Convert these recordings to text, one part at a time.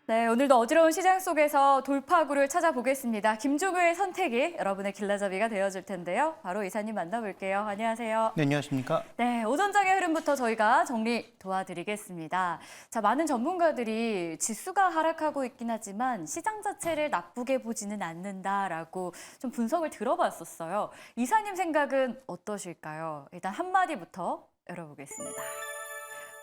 네, 오늘도 어지러운 시장 속에서 돌파구를 찾아보겠습니다. 김종우의 선택이 여러분의 길라잡이가 되어줄 텐데요. 바로 이사님 만나볼게요. 안녕하세요. 네, 안녕하십니까? 네, 오전장의 흐름부터 저희가 정리 도와드리겠습니다. 자, 많은 전문가들이 지수가 하락하고 있긴 하지만 시장 자체를 나쁘게 보지는 않는다라고 좀 분석을 들어봤었어요. 이사님 생각은 어떠실까요? 일단 한마디부터 열어보겠습니다.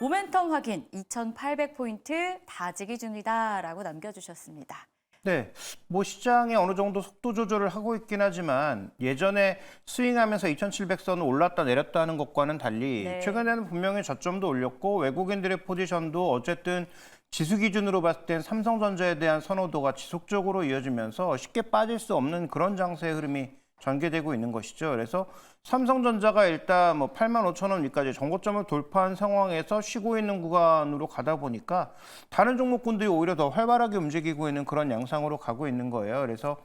모멘텀 확인 2,800포인트 다지기 중이다라고 남겨주셨습니다. 네, 뭐 시장에 어느 정도 속도 조절을 하고 있긴 하지만 예전에 스윙하면서 2,700선을 올랐다 내렸다 하는 것과는 달리 네. 최근에는 분명히 저점도 올렸고 외국인들의 포지션도 어쨌든 지수 기준으로 봤을 땐 삼성전자에 대한 선호도가 지속적으로 이어지면서 쉽게 빠질 수 없는 그런 장세의 흐름이 전개되고 있는 것이죠. 그래서 삼성전자가 일단 뭐 85,000원 위까지 정고점을 돌파한 상황에서 쉬고 있는 구간으로 가다 보니까 다른 종목군들이 오히려 더 활발하게 움직이고 있는 그런 양상으로 가고 있는 거예요. 그래서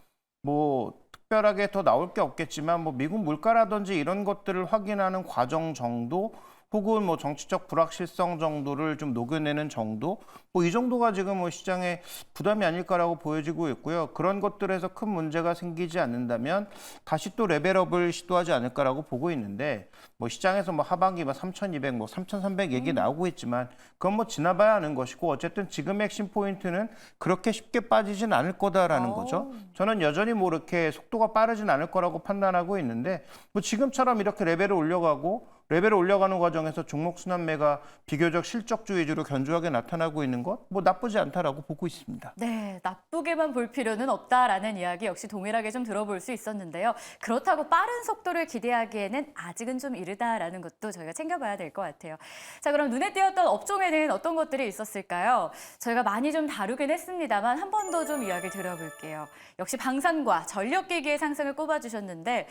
뭐 특별하게 더 나올 게 없겠지만 뭐 미국 물가라든지 이런 것들을 확인하는 과정 정도 혹은 뭐 정치적 불확실성 정도를 좀 녹여내는 정도 뭐 이 정도가 지금 뭐 시장에 부담이 아닐까라고 보여지고 있고요. 그런 것들에서 큰 문제가 생기지 않는다면 다시 또 레벨업을 시도하지 않을까라고 보고 있는데 뭐 시장에서 뭐 하반기 뭐 3,200, 뭐 3,300 얘기 나오고 있지만 그건 뭐 지나봐야 하는 것이고 어쨌든 지금의 핵심 포인트는 그렇게 쉽게 빠지진 않을 거다라는 거죠. 저는 여전히 뭐 이렇게 속도가 빠르진 않을 거라고 판단하고 있는데 뭐 지금처럼 이렇게 레벨을 올려가는 과정에서 종목 순환매가 비교적 실적주 위주로 견조하게 나타나고 있는 것 뭐 나쁘지 않다라고 보고 있습니다. 네, 나쁘게만 볼 필요는 없다라는 이야기 역시 동일하게 좀 들어볼 수 있었는데요. 그렇다고 빠른 속도를 기대하기에는 아직은 좀 이르다라는 것도 저희가 챙겨봐야 될 것 같아요. 자, 그럼 눈에 띄었던 업종에는 어떤 것들이 있었을까요? 저희가 많이 좀 다루긴 했습니다만 한 번 더 좀 이야기 들어볼게요. 역시 방산과 전력기기의 상승을 꼽아주셨는데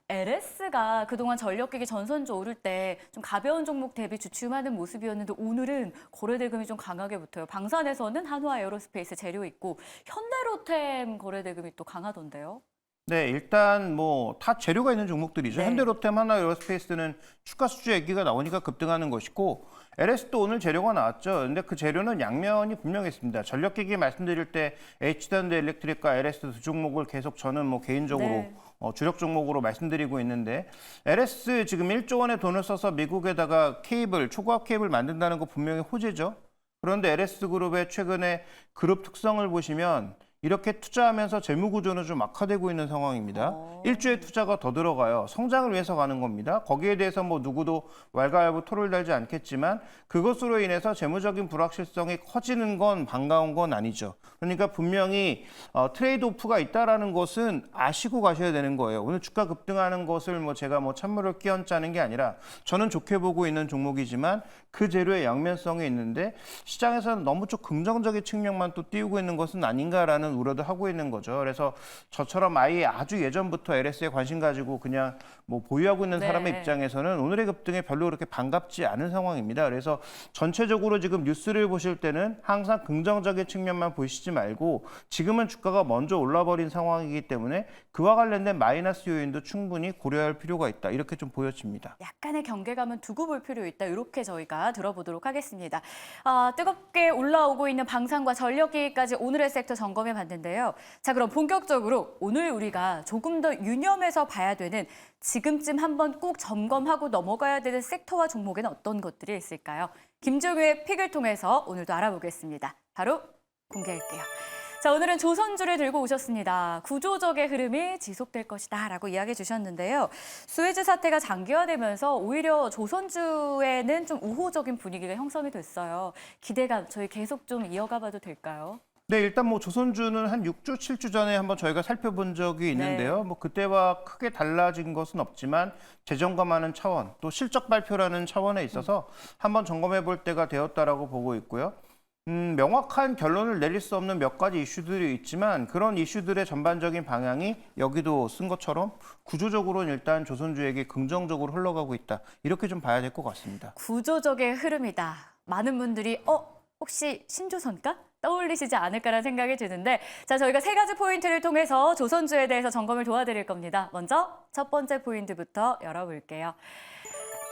LS가 그동안 전력기기 전선주 오를 때 좀 가벼운 종목 대비 주춤하는 모습이었는데 오늘은 거래대금이 좀 강하게 붙어요. 방산에서는 한화 에어로스페이스 재료 있고 현대로템 거래대금이 또 강하던데요. 네, 일단 뭐 다 재료가 있는 종목들이죠. 네. 현대로템, 하나에어로스페이스는 추가 수주 얘기가 나오니까 급등하는 것이고 LS도 오늘 재료가 나왔죠. 근데 그 재료는 양면이 분명했습니다. 전력기기 말씀드릴 때 HD현대엘렉트릭과 LS 두 종목을 계속 저는 뭐 개인적으로 네. 주력 종목으로 말씀드리고 있는데 LS 지금 1조 원의 돈을 써서 미국에다가 케이블, 초고압 케이블 만든다는 거 분명히 호재죠. 그런데 LS그룹의 최근에 그룹 특성을 보시면 이렇게 투자하면서 재무 구조는 좀 악화되고 있는 상황입니다. 일주의 투자가 더 들어가요. 성장을 위해서 가는 겁니다. 거기에 대해서 뭐 누구도 왈가왈부 토를 달지 않겠지만 그것으로 인해서 재무적인 불확실성이 커지는 건 반가운 건 아니죠. 그러니까 분명히 트레이드 오프가 있다라는 것은 아시고 가셔야 되는 거예요. 오늘 주가 급등하는 것을 뭐 제가 뭐 찬물을 끼얹자는 게 아니라 저는 좋게 보고 있는 종목이지만 그 재료의 양면성이 있는데 시장에서는 너무 좀 긍정적인 측면만 또 띄우고 있는 것은 아닌가라는 우려도 하고 있는 거죠. 그래서 저처럼 아예 아주 예전부터 LS에 관심 가지고 그냥 뭐 보유하고 있는 사람의 네. 입장에서는 오늘의 급등에 별로 그렇게 반갑지 않은 상황입니다. 그래서 전체적으로 지금 뉴스를 보실 때는 항상 긍정적인 측면만 보시지 말고 지금은 주가가 먼저 올라버린 상황이기 때문에 그와 관련된 마이너스 요인도 충분히 고려할 필요가 있다. 이렇게 좀 보여집니다. 약간의 경계감은 두고 볼 필요 있다. 이렇게 저희가 들어보도록 하겠습니다. 뜨겁게 올라오고 있는 방산과 전력기기까지 오늘의 섹터 점검해 봤는데요. 자, 그럼 본격적으로 오늘 우리가 조금 더 유념해서 봐야 되는 지금쯤 한번 꼭 점검하고 넘어가야 되는 섹터와 종목에는 어떤 것들이 있을까요? 김종우의 픽을 통해서 오늘도 알아보겠습니다. 바로 공개할게요. 자, 오늘은 조선주를 들고 오셨습니다. 구조적의 흐름이 지속될 것이다 라고 이야기해 주셨는데요. 수에즈 사태가 장기화되면서 오히려 조선주에는 좀 우호적인 분위기가 형성이 됐어요. 기대감 저희 계속 좀 이어가 봐도 될까요? 네, 일단 뭐 조선주는 한 6주, 7주 전에 한번 저희가 살펴본 적이 있는데요. 뭐 그때와 크게 달라진 것은 없지만 재점검하는 차원, 또 실적 발표라는 차원에 있어서 한번 점검해 볼 때가 되었다라고 보고 있고요. 명확한 결론을 내릴 수 없는 몇 가지 이슈들이 있지만 그런 이슈들의 전반적인 방향이 여기도 쓴 것처럼 구조적으로는 일단 조선주에게 긍정적으로 흘러가고 있다. 이렇게 좀 봐야 될 것 같습니다. 구조적의 흐름이다. 많은 분들이 혹시 신조선가? 떠올리시지 않을까라는 생각이 드는데 자, 저희가 세 가지 포인트를 통해서 조선주에 대해서 점검을 도와드릴 겁니다. 먼저 첫 번째 포인트부터 열어볼게요.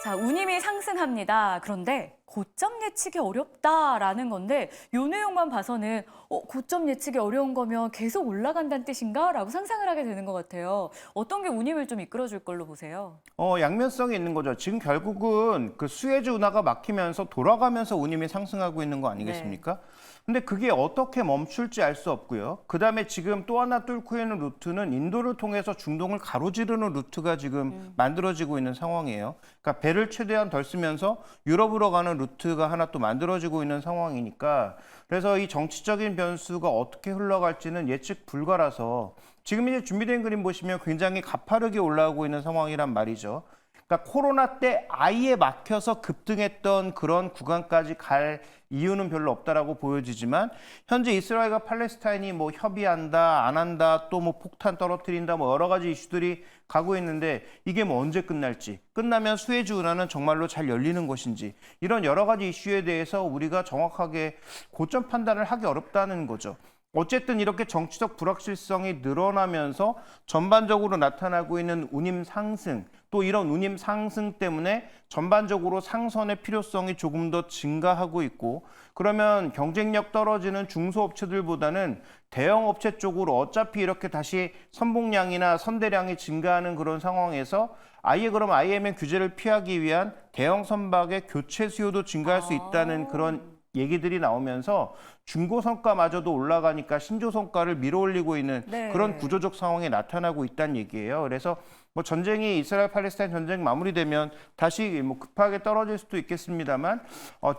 자, 운임이 상승합니다. 그런데 고점 예측이 어렵다라는 건데 이 내용만 봐서는 고점 예측이 어려운 거면 계속 올라간다는 뜻인가? 라고 상상을 하게 되는 것 같아요. 어떤 게 운임을 좀 이끌어줄 걸로 보세요? 양면성이 있는 거죠. 지금 결국은 그 수에즈 운하가 막히면서 돌아가면서 운임이 상승하고 있는 거 아니겠습니까? 근데 그게 어떻게 멈출지 알 수 없고요. 그다음에 지금 또 하나 뚫고 있는 루트는 인도를 통해서 중동을 가로지르는 루트가 지금 만들어지고 있는 상황이에요. 그러니까 배를 최대한 덜 쓰면서 유럽으로 가는 루트가 하나 또 만들어지고 있는 상황이니까 그래서 이 정치적인 변수가 어떻게 흘러갈지는 예측 불가라서 지금 이제 준비된 그림 보시면 굉장히 가파르게 올라오고 있는 상황이란 말이죠. 그러니까 코로나 때 아예 막혀서 급등했던 그런 구간까지 갈 이유는 별로 없다라고 보여지지만 현재 이스라엘과 팔레스타인이 뭐 협의한다, 안 한다, 또 뭐 폭탄 떨어뜨린다, 뭐 여러 가지 이슈들이 가고 있는데 이게 뭐 언제 끝날지, 끝나면 수에즈 운하는 정말로 잘 열리는 것인지 이런 여러 가지 이슈에 대해서 우리가 정확하게 고점 판단을 하기 어렵다는 거죠. 어쨌든 이렇게 정치적 불확실성이 늘어나면서 전반적으로 나타나고 있는 운임 상승, 또 이런 운임 상승 때문에 전반적으로 상선의 필요성이 조금 더 증가하고 있고 그러면 경쟁력 떨어지는 중소업체들보다는 대형 업체 쪽으로 어차피 이렇게 다시 선봉량이나 선대량이 증가하는 그런 상황에서 아예 그럼 IMF 규제를 피하기 위한 대형 선박의 교체 수요도 증가할 수 있다는 그런 얘기들이 나오면서 중고성가마저도 올라가니까 신조성가를 밀어올리고 있는 그런 구조적 상황이 나타나고 있다는 얘기예요. 그래서 뭐 전쟁이 이스라엘 팔레스타인 전쟁 마무리되면 다시 뭐 급하게 떨어질 수도 있겠습니다만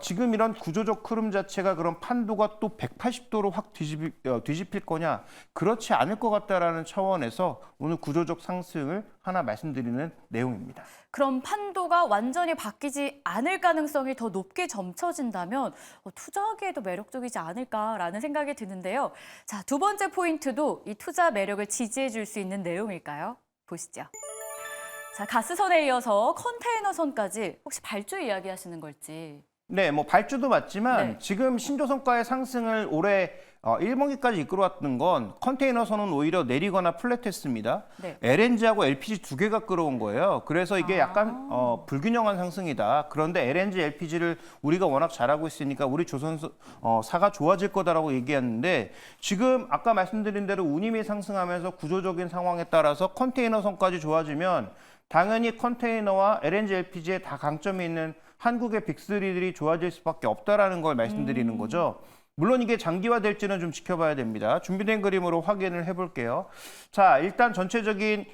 지금 이런 구조적 흐름 자체가 그런 판도가 또 180도로 확 뒤집힐 거냐 그렇지 않을 것 같다라는 차원에서 오늘 구조적 상승을 하나 말씀드리는 내용입니다. 그럼 판도가 완전히 바뀌지 않을 가능성이 더 높게 점쳐진다면 투자하기에도 매력적이지 않을까라는 생각이 드는데요. 자, 두 번째 포인트도 이 투자 매력을 지지해 줄 수 있는 내용일까요? 보시죠. 자, 가스선에 이어서 컨테이너선까지 혹시 발주 이야기하시는 걸지. 네, 뭐 발주도 맞지만 지금 신조성가의 상승을 올해 1분기까지 이끌어왔던 건 컨테이너선은 오히려 내리거나 플랫했습니다. LNG하고 LPG 두 개가 끌어온 거예요. 그래서 이게 약간 불균형한 상승이다. 그런데 LNG, LPG를 우리가 워낙 잘하고 있으니까 우리 조선사가 좋아질 거다라고 얘기했는데 지금 아까 말씀드린 대로 운임이 상승하면서 구조적인 상황에 따라서 컨테이너선까지 좋아지면 당연히 컨테이너와 LNG, LPG에 다 강점이 있는 한국의 빅3들이 좋아질 수밖에 없다라는 걸 말씀드리는 거죠. 물론 이게 장기화될지는 좀 지켜봐야 됩니다. 준비된 그림으로 확인을 해볼게요. 자, 일단 전체적인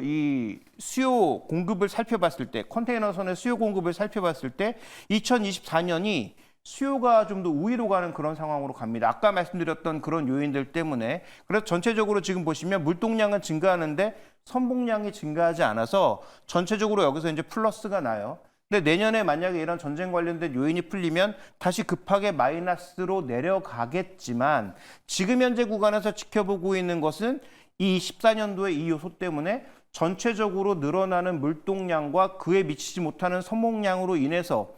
이 수요 공급을 살펴봤을 때, 컨테이너선의 수요 공급을 살펴봤을 때 2024년이 수요가 좀 더 우위로 가는 그런 상황으로 갑니다. 아까 말씀드렸던 그런 요인들 때문에. 그래서 전체적으로 지금 보시면 물동량은 증가하는데 선봉량이 증가하지 않아서 전체적으로 여기서 이제 플러스가 나요. 근데 내년에 만약에 이런 전쟁 관련된 요인이 풀리면 다시 급하게 마이너스로 내려가겠지만 지금 현재 구간에서 지켜보고 있는 것은 이 14년도의 이 요소 때문에 전체적으로 늘어나는 물동량과 그에 미치지 못하는 선봉량으로 인해서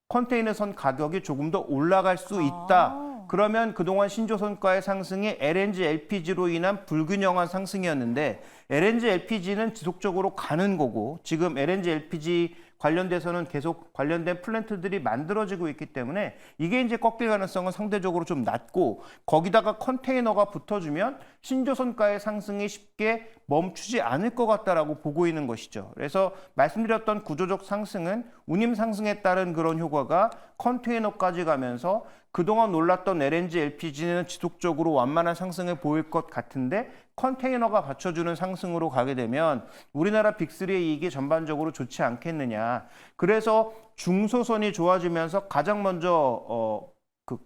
컨테이너선 가격이 조금 더 올라갈 수 있다. 그러면 그동안 신조선가의 상승이 LNG, LPG로 인한 불균형한 상승이었는데 LNG, LPG는 지속적으로 가는 거고 지금 LNG, LPG 관련돼서는 계속 관련된 플랜트들이 만들어지고 있기 때문에 이게 이제 꺾일 가능성은 상대적으로 좀 낮고 거기다가 컨테이너가 붙어주면 신조선가의 상승이 쉽게 멈추지 않을 것 같다라고 보고 있는 것이죠. 그래서 말씀드렸던 구조적 상승은 운임 상승에 따른 그런 효과가 컨테이너까지 가면서 그동안 놀랐던 LNG, LPG는 지속적으로 완만한 상승을 보일 것 같은데 컨테이너가 받쳐주는 상승으로 가게 되면 우리나라 빅3의 이익이 전반적으로 좋지 않겠느냐. 그래서 중소선이 좋아지면서 가장 먼저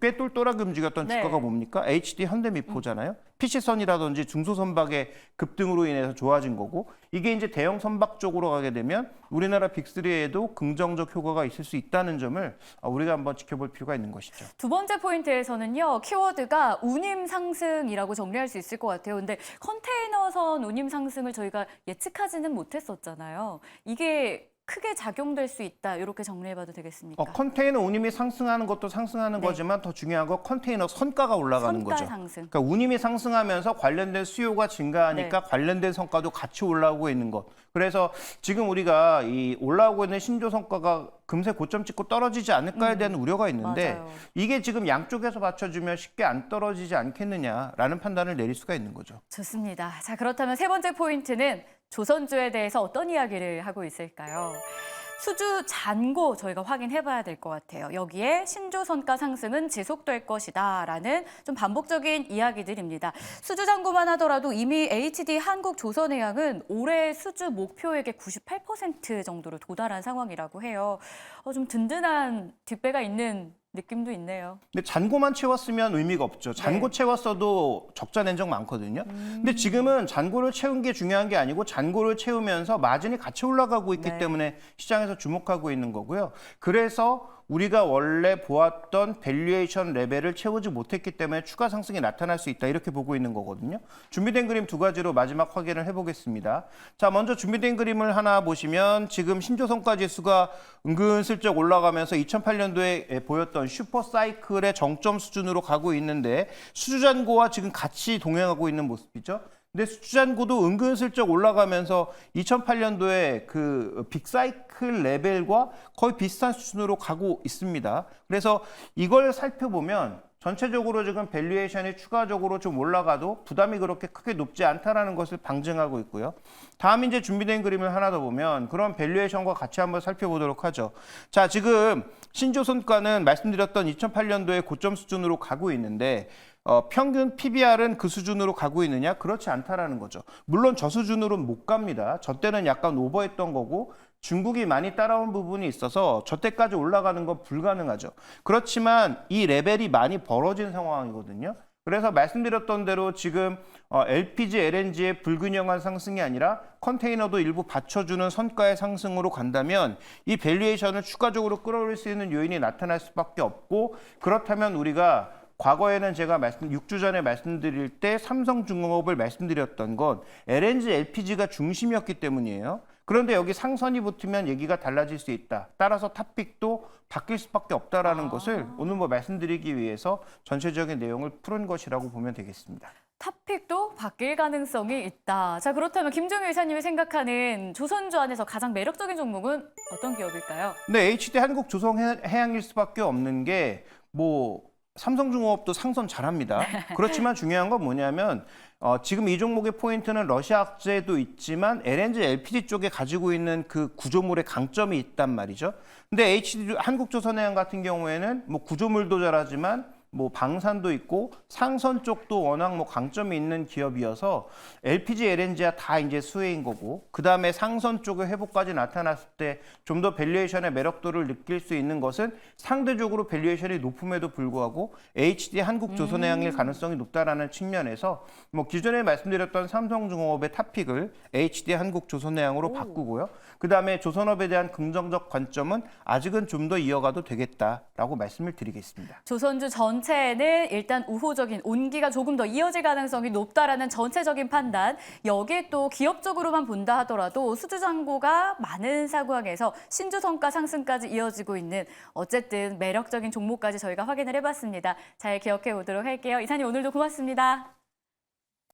꽤 똘똘하게 움직였던 주가가 뭡니까? HD 현대미포잖아요. PC선이라든지 중소선박의 급등으로 인해서 좋아진 거고 이게 이제 대형 선박 쪽으로 가게 되면 우리나라 빅3에도 긍정적 효과가 있을 수 있다는 점을 우리가 한번 지켜볼 필요가 있는 것이죠. 두 번째 포인트에서는요. 키워드가 운임 상승이라고 정리할 수 있을 것 같아요. 근데 컨테이너선 운임 상승을 저희가 예측하지는 못했었잖아요. 이게 크게 작용될 수 있다. 이렇게 정리해봐도 되겠습니까? 컨테이너 운임이 상승하는 것도 상승하는 네. 거지만 더 중요한 건 컨테이너 선가가 올라가는 선가 거죠. 상승. 그러니까 운임이 상승하면서 관련된 수요가 증가하니까 관련된 성과도 같이 올라오고 있는 것. 그래서 지금 우리가 이 올라오고 있는 신조 성과가 금세 고점 찍고 떨어지지 않을까에 대한 우려가 있는데 맞아요. 이게 지금 양쪽에서 받쳐주면 쉽게 안 떨어지지 않겠느냐라는 판단을 내릴 수가 있는 거죠. 좋습니다. 자, 그렇다면 세 번째 포인트는 조선주에 대해서 어떤 이야기를 하고 있을까요? 수주 잔고 저희가 확인해봐야 될 것 같아요. 여기에 신조 선가 상승은 지속될 것이다라는 좀 반복적인 이야기들입니다. 수주 잔고만 하더라도 이미 HD 한국조선해양은 올해 수주 목표액의 98% 정도로 도달한 상황이라고 해요. 좀 든든한 뒷배가 있는 느낌도 있네요. 근데 잔고만 채웠으면 의미가 없죠. 잔고 네. 채웠어도 적자 낸 적 많거든요. 근데 지금은 잔고를 채운 게 중요한 게 아니고 잔고를 채우면서 마진이 같이 올라가고 있기 네. 때문에 시장에서 주목하고 있는 거고요. 그래서 우리가 원래 보았던 밸류에이션 레벨을 채우지 못했기 때문에 추가 상승이 나타날 수 있다 이렇게 보고 있는 거거든요. 준비된 그림 두 가지로 마지막 확인을 해보겠습니다. 자, 먼저 준비된 그림을 하나 보시면 지금 신조성과 지수가 은근슬쩍 올라가면서 2008년도에 보였던 슈퍼사이클의 정점 수준으로 가고 있는데 수주잔고와 지금 같이 동행하고 있는 모습이죠. 근데 수주잔고도 은근슬쩍 올라가면서 2008년도에 그 빅사이클 레벨과 거의 비슷한 수준으로 가고 있습니다. 그래서 이걸 살펴보면 전체적으로 지금 밸류에이션이 추가적으로 좀 올라가도 부담이 그렇게 크게 높지 않다라는 것을 방증하고 있고요. 다음 이제 준비된 그림을 하나 더 보면 그런 밸류에이션과 같이 한번 살펴보도록 하죠. 자, 지금 신조선가는 말씀드렸던 2008년도에 고점 수준으로 가고 있는데 평균 PBR은 그 수준으로 가고 있느냐? 그렇지 않다라는 거죠. 물론 저 수준으로는 못 갑니다. 저 때는 약간 오버했던 거고 중국이 많이 따라온 부분이 있어서 저 때까지 올라가는 건 불가능하죠. 그렇지만 이 레벨이 많이 벌어진 상황이거든요. 그래서 말씀드렸던 대로 지금 LPG, LNG의 불균형한 상승이 아니라 컨테이너도 일부 받쳐주는 선가의 상승으로 간다면 이 밸류에이션을 추가적으로 끌어올릴 수 있는 요인이 나타날 수밖에 없고 그렇다면 우리가 과거에는 제가 6주 전에 말씀드릴 때 삼성중공업을 말씀드렸던 건 LNG, LPG가 중심이었기 때문이에요. 그런데 여기 상선이 붙으면 얘기가 달라질 수 있다. 따라서 탑픽도 바뀔 수밖에 없다라는 것을 오늘 말씀드리기 위해서 전체적인 내용을 푸는 것이라고 보면 되겠습니다. 탑픽도 바뀔 가능성이 있다. 자, 그렇다면 김종일 이사님이 생각하는 조선주 안에서 가장 매력적인 종목은 어떤 기업일까요? 네, HD 한국조선해양일 수밖에 없는 게 삼성중공업도 상선 잘합니다. 그렇지만 중요한 건 뭐냐면 지금 이 종목의 포인트는 러시아 악재도 있지만 LNG, LPG 쪽에 가지고 있는 그 구조물의 강점이 있단 말이죠. 근데 HD 한국조선해양 같은 경우에는 구조물도 잘하지만 방산도 있고 상선 쪽도 워낙 강점이 있는 기업이어서 LPG, LNG가 다 이제 수혜인 거고 그 다음에 상선 쪽의 회복까지 나타났을 때 좀 더 밸류에이션의 매력도를 느낄 수 있는 것은 상대적으로 밸류에이션이 높음에도 불구하고 HD 한국조선해양일 가능성이 높다라는 측면에서 기존에 말씀드렸던 삼성중공업의 탑픽을 HD 한국조선해양으로 바꾸고요. 그 다음에 조선업에 대한 긍정적 관점은 아직은 좀 더 이어가도 되겠다라고 말씀을 드리겠습니다. 조선주 전체에는 일단 우호적인 온기가 조금 더 이어질 가능성이 높다라는 전체적인 판단. 여기에 또 기업적으로만 본다 하더라도 수주잔고가 많은 상황에서 신주성가 상승까지 이어지고 있는 어쨌든 매력적인 종목까지 저희가 확인을 해봤습니다. 잘 기억해 보도록 할게요. 이사님 오늘도 고맙습니다.